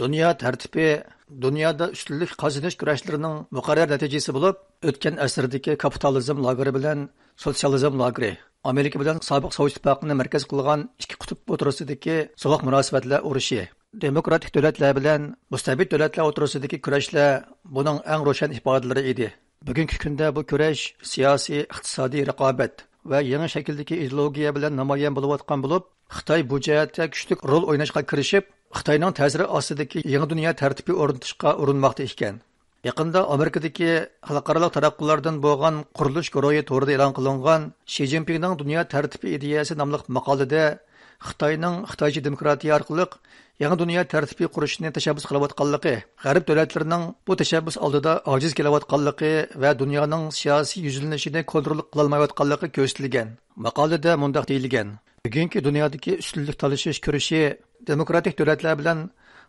Dünya tertibi, dünyada üstünlük qazanış kurashlarining muqarrar natijasi bo'lib, o'tgan asrdagi kapitalizm lageri bilan sotsializm lageri, Amerika bilan sobiq Sovet ittifoqini markaz qilgan ikki qutb o'rtasidagi sovuq munosabatlar urushi, demokratik davlatlar bilan mustabid davlatlar o'rtasidagi kurashlar buning eng ro'shan ifodalari edi. Bugungi kunda bu kurash siyosiy, iqtisodiy raqobat va yangi shakldagi ideologiya bilan namoyon bo'layotgan bo'lib, Xitoy bu jihatda kuchli rol o'ynashga kirishib, Xitoyning ta'siri ostidagi yangi dunyo tartibi o'rnatishga urinmoqda ekan. Yaqinda Amerikadagi xalqaro taraqqiylardan bo'lgan qurilish guruhi to'g'rida e'lon qilingan Shi Jinpingning dunyo tartibi ideyasi nomli maqolada Xitoyning Xitoycha demokratiya orqali yangi dunyo tartibi qurishni tashabbus qilayotganligi, g'arb davlatlarining bu tashabbus oldida ojiz kelayotganligi va dunyoning siyosiy yuzlanishini kontrol qila olmayotganligi ko'rsatilgan. Maqolada mundaq deyilgan: bugungi dunyodagi ustunlik talashish kurashi demokratik davlatlar bilan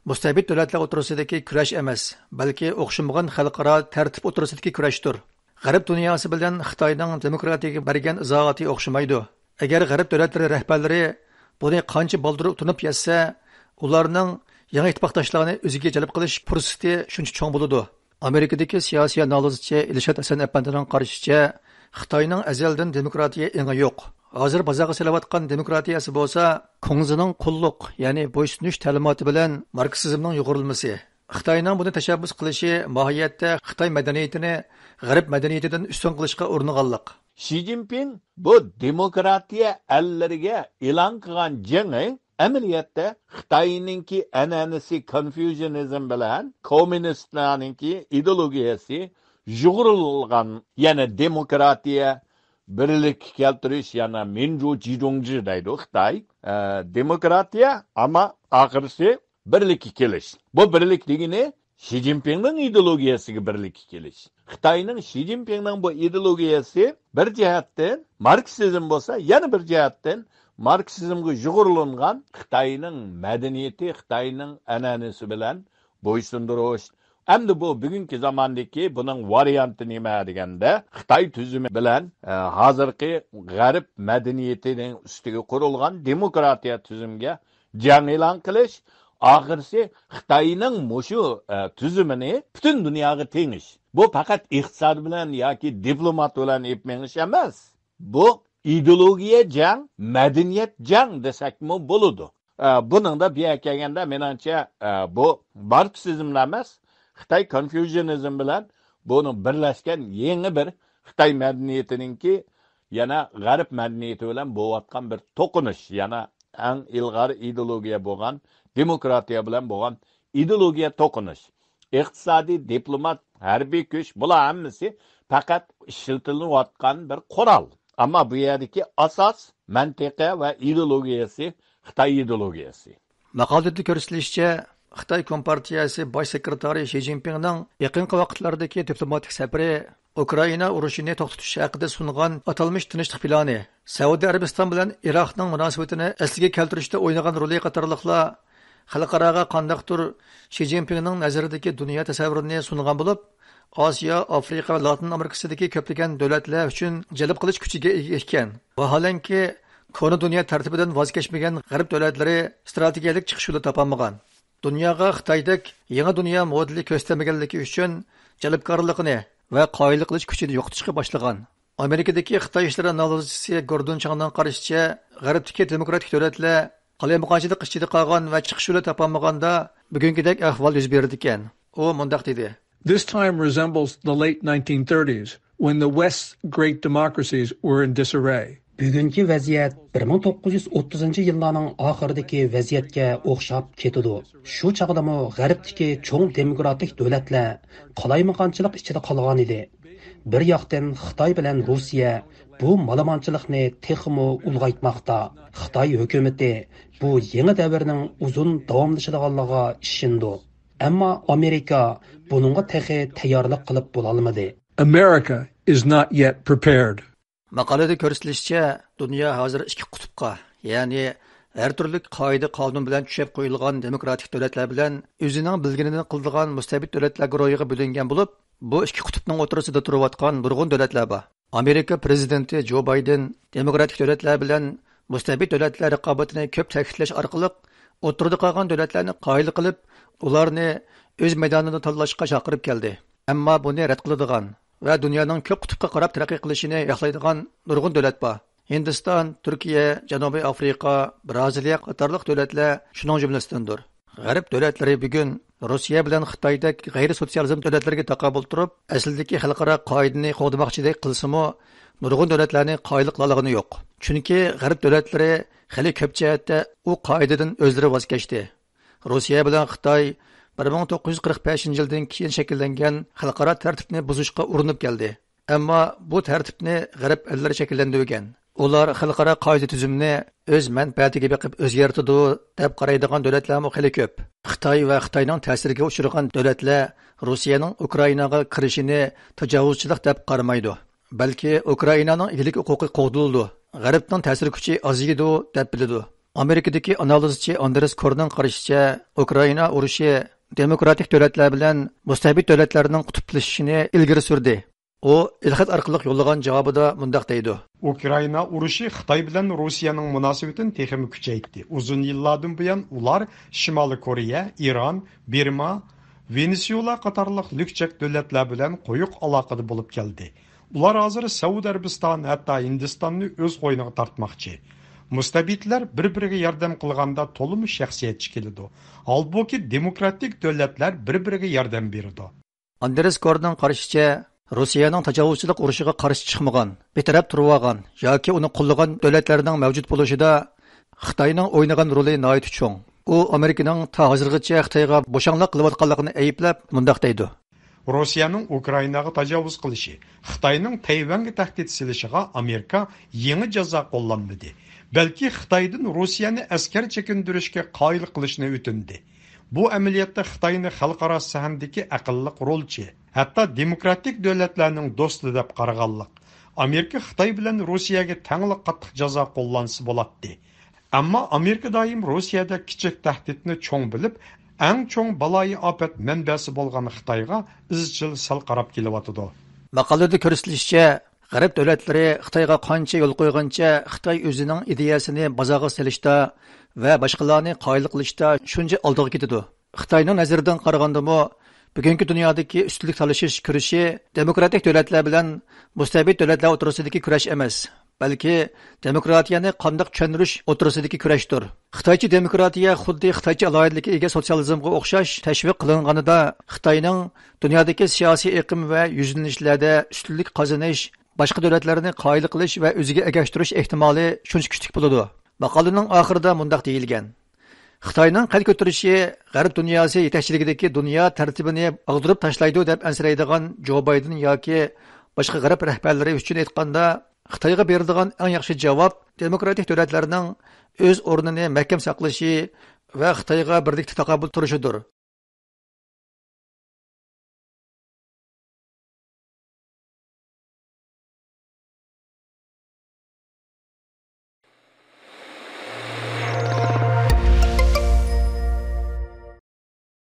mustabid davlatlar o'rtasidagi kurash emas, balki o'xshamagan xalqaro tartib o'rtasidagi kurashdir. G'arb dunyosi bilan Xitoyning demokratiyaga bergan izohati o'xshamaydi. Agar g'arb davlatlari rahbarlari buni qancha boldirib tunib yetsa, ularning yangi ittifoqdoshlarni o'ziga jalb qilish fursati shuncha cho'ng bo'ladi. Amerikadagi siyosiy analizchi Ilshad Hasan apandining qarashicha, Xitoyning azaldan demokratiya engi yo'q. Hozir bozorga selayotgan demokratiyasi bo'lsa, Kongzining qulluq, ya'ni bo'ysunish ta'limoti bilan marksizmning yugurilmasi. Xitoyning buni tashabbus qilishi mohiyatda Xitoy madaniyatini g'arb madaniyatidan ustun qilishga uringanlik. Shi Jinping bu demokratiya allariga e'lon qilgan jangi amaliyotda Xitoyninki an'anasi Confucianism bilan kommunistlarninki ideologiyasi yugurilgan, yana demokratiya birlik keltirish, yana minju jidongji deydi Xitoy. Demokratiya ama oxirisi birlikka kelish. Bu birlik degani Shi Jinpingning ideologiyasiga birlikka kelish. Xitoyning Shi Jinpingning bu ideologiyasi bir jihatdan marksizm bo'lsa, yana bir jihatdan marksizmga yugurilgan Xitoyning madaniyati, Xitoyning an'anasi bilan bo'ysundirish. Endi bu bugungi zamondagi buning varianti nima deganda, Xitoy tuzumi bilan hozirgi g'arb madaniyatining ustiga qurilgan demokratiya tuzumiga jang e'lon qilish, oxirisi Xitoyning mushu tuzumini butun dunyoga tengish. Bu faqat iqtisod bilan yoki diplomat bilan epmengish emas. Bu ideologiya jang, madaniyat jang desakmi bo'ladi. Buning da bir kelganda menimcha bu marksizmlar emas, Xitoy Confucianism bilan buni birlashgan yangi bir Xitoy madaniyatiningki yana g'arb madaniyati bilan bo'layotgan bir to'qinish, yana eng ilg'or ideologiya bo'lgan demokratiya bilan bo'lgan ideologiya to'qinish. Iqtisodiy, diplomat, harbiy kuch bular hammasi faqat ishlatilayotgan bir qurol. Ammo bu yerdagi asos mantiqa va ideologiyasi Xitoy ideologiyasi. Maqolada ko'rsatilishicha, Xitoy Kompartiyasi bosh sekretari Shi Jinpingning yaqinqi vaqtlardagi diplomatik safari Ukraina urushini to'xtatish haqida sungan atalmish tinchlik plani, Saudiya Arabiston bilan Iroqning munosabatini asliga keltirishda o'ynagan roli qatorliqlar xalqaroga qandaqdir Shi Jinpingning nazaridagi dunyo tasavvurini sungan bo'lib, Osiyo, Afrika va Latin Amerikasidagi ko'plagan davlatlar uchun jalb qilish kuchiga ega ekan. Vaholanki, kona dunyo tartibidan voz kechmagan g'arb davlatlari strategiyalik chiqish yo'li topolmagan. Dunyoga Xitoydek yangi dunyo modeli ko'rsatmaganligi uchun jalbkorligini va qoyillik qilish kuchini yo'qotishga boshlagan. Amerikadagi Xitoy ishlari analizchisi Gordon Changning qarashicha, g'arbdagi demokratik davlatlar qalaymuqonchilik ichida qolgan va chiqish yo'li topolmaganda bugungidek ahvol yuz berdi ekan. U mundaq dedi: This time resembles the late 1930s when the West's great democracies were in disarray. Bugungi vaziyat 1930-yillarning oxiridagi vaziyatga o'xshab ketadi. Shu chaqdami g'arbdagi cho'ng demokratik davlatlar qalaymuqonchilik ichida qolgan edi. Bir yoqdan Xitoy bilan Rossiya bu malamonchilikni texmo ulg'aytmoqda. Xitoy hukumatı bu yangi davrning uzun davomlashadiganligiga ishindi. Ammo Amerika buningga texi tayyorlik qilib bo'la olmadi. America is not yet prepared. Maqolada ko'rsatilishicha, dunyo hozir ikki qutbga, ya'ni har turli qoida qonun bilan tushib qo'yilgan demokratik davlatlar bilan o'zining bilginini qildigan mustabid davlatlar guruhiga bo'lingan bo'lib, bu ikki qutbning o'rtasida turayotgan nurg'un davlatlar bor. Amerika prezidenti Jo Bayden demokratik davlatlar bilan mustabid davlatlar raqobatini ko'p ta'kidlash orqali o'tirdi qolgan davlatlarni qoyil qilib, ularni o'z maydonida tanlashga chaqirib keldi. Ammo buni rad qiladigan va dunyoning ko'p qutbga qarab taraqqiy qilishini yoqlaydigan nurg'un davlat bor. Hindiston, Turkiya, Janubiy Afrika, Braziliya qatorliq davlatlar shuning jumlasidandir. G'arb davlatlari bugun Rossiya bilan Xitoydek g'ayri-sotsializm davlatlarga taqobil turib, aslidagi xalqaro qoidani qo'g'dimoqchidek qilsa-mu, nurg'un davlatlarni qoyil qilolgani yo'q. Chunki g'arb davlatlari hali ko'p jihatda u qoidadan o'zlari voz kechdi. Rossiya bilan Xitoy 1945-yildan keyin shakllangan xalqaro tartibni buzishga urinib keldi. Ammo bu tartibni g'arb ellari shakllantirgan. Ular xalqaro qoida tuzumni o'z manfaatiga beqib o'zgartirdi deb qaraydigan davlatlar xili ko'p. Xitoy va Xitoyning ta'siriga uchragan davlatlar Rossiyaning Ukrainaga kirishini tajovuzchilik deb qaramaydi. Balki Ukrainaning egilik huquqi qo'g'dildi. G'arbning ta'sir kuchi oziydi deb biladi. Amerikadagi analizchi Andres Korning qarashicha, Ukraina urushi demokratik davlatlar bilan mustabid davlatlarning qutblashishini ilgari surdi. U ilxat orqali yo'llagan javobida mundaq deydi. Ukraina urushi Xitoy bilan Rossiyaning munosabatini texmi kuchaytirdi. Uzun yillardan buyon ular Shimoliy Koreya, Iran, Birma, Venesuela qatorliq lükchak davlatlar bilan quyuq aloqada bo'lib keldi. Ular hozir Saudiya Arabiston, hatto Hindistonni o'z qo'yniga tortmoqchi. Mustabidlar bir-biriga yordam qilganda to'liq shaxsiyatchi keladi. Holbuki demokratik davlatlar bir-biriga yordam beradi. Andres Korning qarashicha, Rossiyaning tajovuzchilik urushiga qarshi chiqmagan, betaraf turib olgan yoki uni qo'llagan davlatlarning mavjud bo'lishida Xitoyning o'ynagan roli nihoyat cho'ng. U Amerikaning ta hozirgacha Xitoyga bo'shanliq qilayotganligini ayblab mundaq deydi. Rossiyaning Ukrainaga tajovuz qilishi, Xitoyning Tayvanga tahdid silishiga Amerika yangi jazo qo'llanmadi. Balki Xitoydan Rossiyani askar chekindirishga qoyil qilishni o'tindi. Bu amaliyotda Xitoyni xalqaro sahandagi aqlliq rolchi, hatto demokratik davlatlarning do'sti deb qaraganlik. Amerika Xitoy bilan Rossiyaga tangli qattiq jazo qo'llansa bo'ladi. Ammo Amerika doim Rossiyada kichik tahdidni cho'ng bilib, eng cho'ng baloyi ofat manbasi bo'lgan Xitoyga izchil sal qarab kelyotdi. Maqolada ko'rsatilishicha, g'arb davlatlari Xitoyga qancha yo'l qo'ygancha, Xitoy o'zining ideyasini bozorga selishda va boshqalarni qoyil qilishda shuncha oldiga ketadi. Xitoyning nazaridan qaraganda-mu, bugungi dunyodagi ustunlik talashish kurashi demokratik davlatlar bilan mustabid davlatlar o'rtasidagi kurash emas, balki demokratiyani qandoq tushundirish o'rtasidagi kurashdir. Xitoycha demokratiya xuddi Xitoycha alohidlikka ega sotsializmga o'xshash tashviq qilinganida, Xitoyning dunyodagi siyosiy iqlim va yuzlanishlarda ustunlik qozonish, boshqa davlatlarni qoyil qilish va o'ziga egashtirish ehtimoli shuncha kuchli bo'ladi. Maqolaning oxirida mundaq deyilgan: Xitoyning qad ko'tarishi g'arb dunyosi yetakchiligidagi dunyo tartibini ag'dirib tashlaydi deb ansiraydigan Jo Bayden yoki boshqa g'arb rahbarlari uchun aytganda, Xitoyga beradigan eng yaxshi javob demokratik davlatlarning o'z o'rnini mahkam saqlashi va Xitoyga birlikda taqobil turishidir.